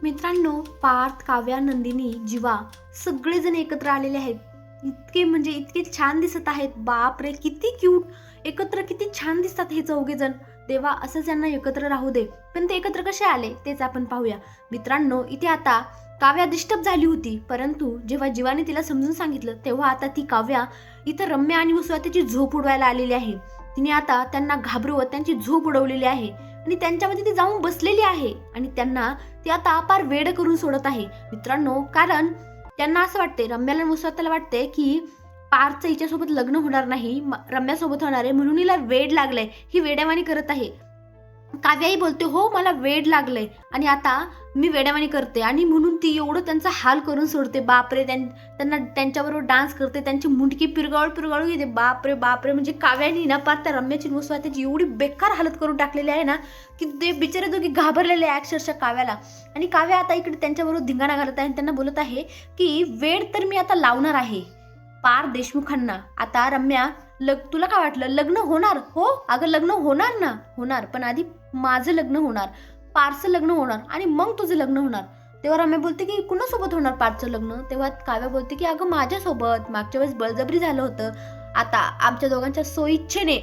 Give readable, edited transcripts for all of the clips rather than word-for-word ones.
मित्रांनो, पार्थ, काव्या, नंदिनी, जीवा सगळेजण एकत्र आलेले आहेत. इतके छान दिसत आहेत. बाप रे, किती क्यूट एकत्र, किती छान दिसतात हे चौघेजण. देवा, असंच यांना एकत्र राहू दे. पण ते एकत्र कसे आले तेच आपण पाहूया. मित्रांनो, इथे आता काव्या डिस्टर्ब झाली होती, परंतु जेव्हा जीवाने तिला समजून सांगितलं तेव्हा आता ती काव्या इथं रम्या आणि वसुआ त्याची झोप उडवायला आलेली आहे. तिने आता त्यांना घाबरवत त्यांची झोप उडवलेली आहे आणि त्यांच्यामध्ये ती जाऊन बसलेली आहे आणि त्यांना ती आता पार वेड करून सोडत आहे. मित्रांनो, कारण त्यांना असं वाटते, रम्याला वसुआला वाटते की पार्थचं हिच्यासोबत लग्न होणार नाही, रम्यासोबत होणार आहे, म्हणून हिला वेड लागलंय, ही वेड्यावानी करत आहे. काव्याही बोलते, हो मला वेड लागलंय आणि आता मी वेड्यावानी करते, आणि म्हणून ती एवढं त्यांचा हाल करून सोडते. बापरे, त्यांना त्यांच्याबरोबर डान्स करते, त्यांची मुंडकी पिरगाळू घेते. बापरे बापरे, म्हणजे काव्यानी ना पार त्या रम्याची वसुआ त्याची एवढी बेकार हालत करून टाकलेली आहे ना की ते बिचारे दोघी घाबरलेले आहे अक्षरशः काव्याला. आणि काव्या आता इकडे त्यांच्याबरोबर धिंगाणा घालत आहे आणि त्यांना बोलत आहे की वेड तर मी आता लावणार आहे पार देशमुखांना. आता रम्या, तुला काय वाटलं लग्न होणार? हो अगं, लग्न होणार ना, होणार, पण आधी माझं लग्न होणार, पारचं लग्न होणार आणि मग तुझं लग्न होणार. तेव्हा रम्या बोलते की कुणासोबत होणार पारचं लग्न? तेव्हा काव्या बोलते की अगं माझ्यासोबत. मागच्या वेळेस बळजबरी झालं होतं, आता आमच्या दोघांच्या सोयीच्छेने,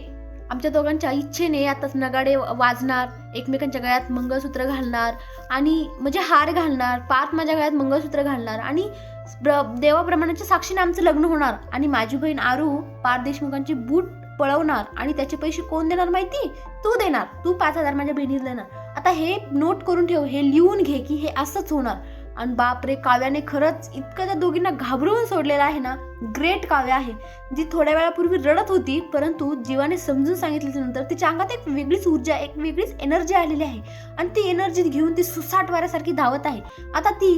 आमच्या दोघांच्या इच्छेने आताच नगाडे वाजणार, एकमेकांच्या गळ्यात मंगळसूत्र घालणार आणि म्हणजे हार घालणार, पार्थ माझ्या गळ्यात मंगळसूत्र घालणार आणि देवाप्रमाणाच्या साक्षीने आमचं लग्न होणार आणि माझी बहीण आरू पार्थ देशमुखांची बूट पळवणार आणि त्याचे पैसे कोण देणार माहिती? तू देणार, तू 5,000 माझ्या बहिणीला देणार. आता हे नोट करून ठेव, हे लिहून घे की हे असंच होणार. आणि बापरे, काव्याने खरंच इतकं त्या दोघींना घाबरवून सोडलेलं आहे ना. ग्रेट काव्या आहे, जी थोड्या वेळापूर्वी रडत होती, परंतु जीवाने समजून सांगितल्यानंतर तिच्या अंगात एक वेगळीच ऊर्जा, एक वेगळीच एनर्जी आलेली आहे आणि ती एनर्जी घेऊन ती सुसाट वाऱ्यासारखी धावत आहे. आता ती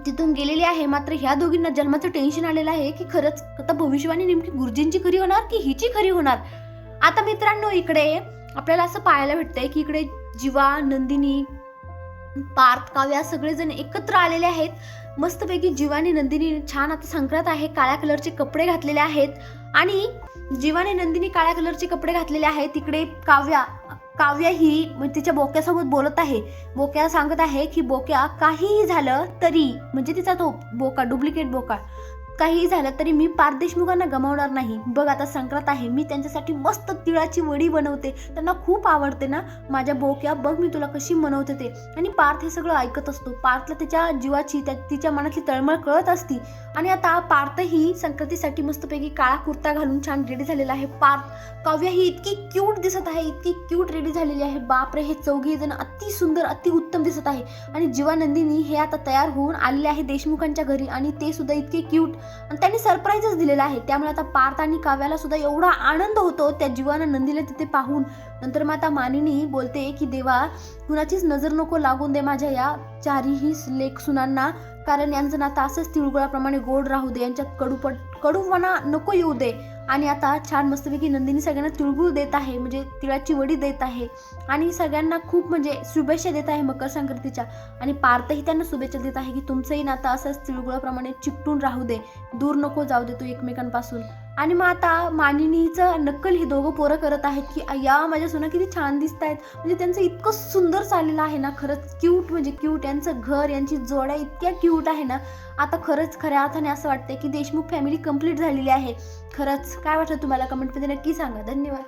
तिथून गेलेली आहे, मात्र ह्या दोघींना जन्माचं टेन्शन आलेलं आहे की खरंच आता भविष्यवाणी नेमकी गुरुजींची खरी होणार की हिची खरी होणार. आता मित्रांनो, इकडे आपल्याला असं पाहायला भेटतंय की इकडे जीवा, नंदिनी, पार्थ, काव्या सगळेजण एकत्र आलेले आहेत. मस्तपैकी जीवाने नंदिनी छान, आता संक्रांत आहे, काळ्या कलरचे कपडे घातलेले आहेत आणि जीवाने नंदिनी काळ्या कलरचे कपडे घातलेले आहेत. तिकडे काव्या ही तिच्या बोक्यासोबत बोलत आहे. बोक्याला सांगत आहे की बोक्या, काहीही झालं तरी, म्हणजे तिचा तो बोका, डुप्लिकेट बोका, काहीही झालं तरी मी पार्थ देशमुखांना गमावणार नाही. बघ आता संक्रांत आहे, मी त्यांच्यासाठी मस्त तिळाची वडी बनवते, त्यांना खूप आवडते ना माझ्या बोक्या, बघ मी तुला कशी बनवते ते. आणि पार्थ हे सगळं ऐकत असतो. पार्थला त्याच्या जीवाची, तिच्या मनातली तळमळ कळत असती. आणि आता पार्थही संक्रांतीसाठी मस्तपैकी काळा कुर्ता घालून छान रेडी झालेला आहे. काव्या ही इतकी क्यूट दिसत आहे, इतकी क्यूट रेडी झालेली आहे. बापरे, हे चौघे जण अति सुंदर, अति उत्तम दिसत आहे. आणि जीवा, नंदिनी हे आता तयार होऊन आलेले आहे देशमुखांच्या घरी आणि ते सुद्धा इतके क्यूट, आणि त्यांनी सरप्राईजच दिलेला आहे. त्यामुळे आता पार्थ आणि काव्याला सुद्धा एवढा आनंद होतो त्या जीवानं नंदीला तिथे पाहून. नंतर मग आता मानिनी बोलते की देवा, कुणाचीच नजर नको लागून दे माझ्या या चारही लेक सुनांना, कारण यांचं नातं असंच तिळगुळाप्रमाणे गोड राहू दे, यांच्यात कडूपणा नको येऊ दे. आणि आता छान मस्तपैकी नंदिनी सगळ्यांना तिळगुळ देत आहे, म्हणजे तिळाची वडी देत आहे आणि सगळ्यांना खूप म्हणजे शुभेच्छा देत आहे मकर संक्रांतीच्या. आणि पार्थही त्यांना शुभेच्छा देत आहे की तुमचंही नातं असंच तिळगुळाप्रमाणे चिकटून राहू दे, दूर नको जाऊ दे तू एकमेकांपासून. आणि मग आता मानिनीचं नक्कल ही दोघं पोरं करत आहेत की या माझ्या सुना किती छान दिसत आहेत, म्हणजे त्यांचं इतकं सुंदर चाललेलं आहे ना, खरंच क्यूट, म्हणजे क्यूट. यांचं घर, यांची जोड्या इतक्या क्यूट आहे ना. आता खरंच खऱ्या अर्थाने असं वाटतंय की देशमुख फॅमिली कंप्लीट झालेली आहे. खरंच काय वाटलं तुम्हाला? कमेंटमध्ये नक्की सांगा. धन्यवाद.